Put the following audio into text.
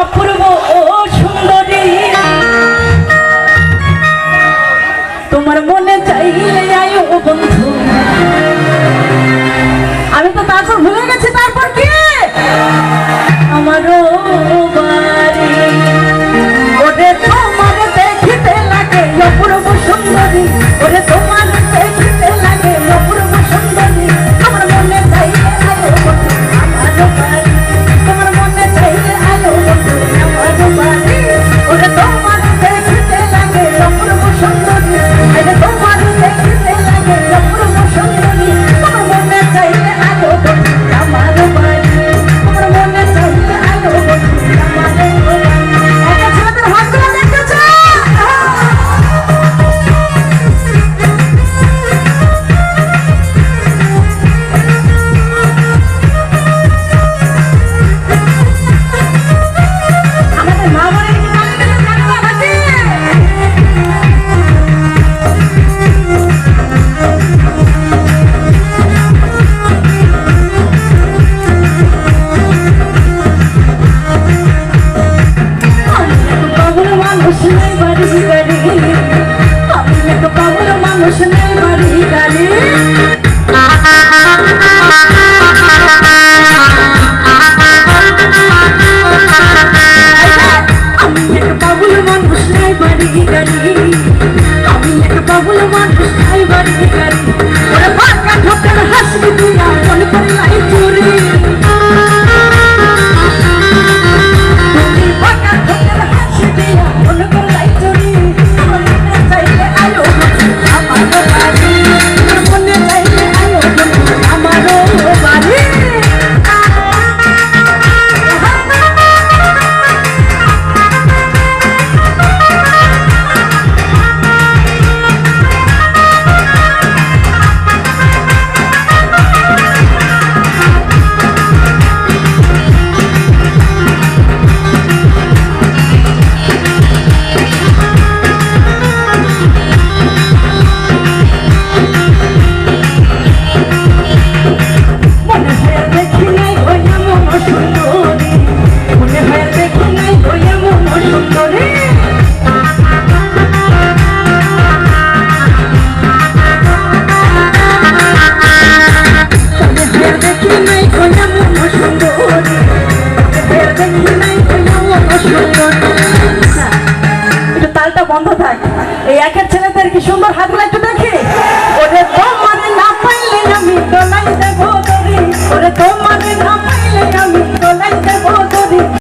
অপূর্ব ও সুন্দরী তোমার মনে চাইলে আয়ো বন্ধু। আমি তো তারপর ভুলে গেছি, তারপর কি আমারও বাড়ি। ওরে তোমার দেখিতে লাগে অপূর্ব সুন্দরী, ওরে তোমার দেখিতে লাগে অপূর্ব সুন্দরী। আমার মনে চাইলে আয়ো বন্ধু আমারও বাড়ি, তোমার মনে চাইলে আয়ো বন্ধু আমারও বাড়ি। ওরে তোমার দেখিতে লাগে অপূর্ব সুন্দরী, ওরে তোমার দেখিতে লাগে অপূর্ব সুন্দরী। তোমার মনে চাইলে আয়ো বন্ধু আমারও বাড়ি, তোমার মনে চাইলে আয়ো বন্ধু আমারও বাড়ি। একটা ছেলেদের হাতগুলো দেখতেছ? আমাদের মা বোনের কি গালি দিলে জানো হাতে? পাগল মানুষ নেই বাড়ি গাড়ি, আমি একটা পাগল মানুষ নেই বাড়ি গাড়ি। আমি একটা পাগল মানুষ নেই বাড়ি গাড়ি, আমি একটা পাগল মানুষ নেই বাড়ি গাড়ি। ওরা ফাঁকা ঠোঁটের হাসি দিয়া মনে করে লাই চুরি, ফাঁকা ঠোঁটের হাসি দিয়া মনে করে লাই চুরি। আমার মনে চাইলে আয়ো বন্ধু আমারও বাড়ি, আমার মনে চাইলে আয়ো বন্ধু আমারও বাড়ি। মনে হয় দেখি নাই হইয়া মন সুন্দরী, মনে হয় দেখি নাই হইয়া মন সুন্দরী। মনে হয় দেখি নাই হইয়া মন সুন্দরী, মনে হয় দেখি নাই হইয়া মন সুন্দরী। একটু তালটা বন্ধ থাক, এই একের ছেলেদের কি সুন্দর হাতগুলো একটু দেখি। ওরে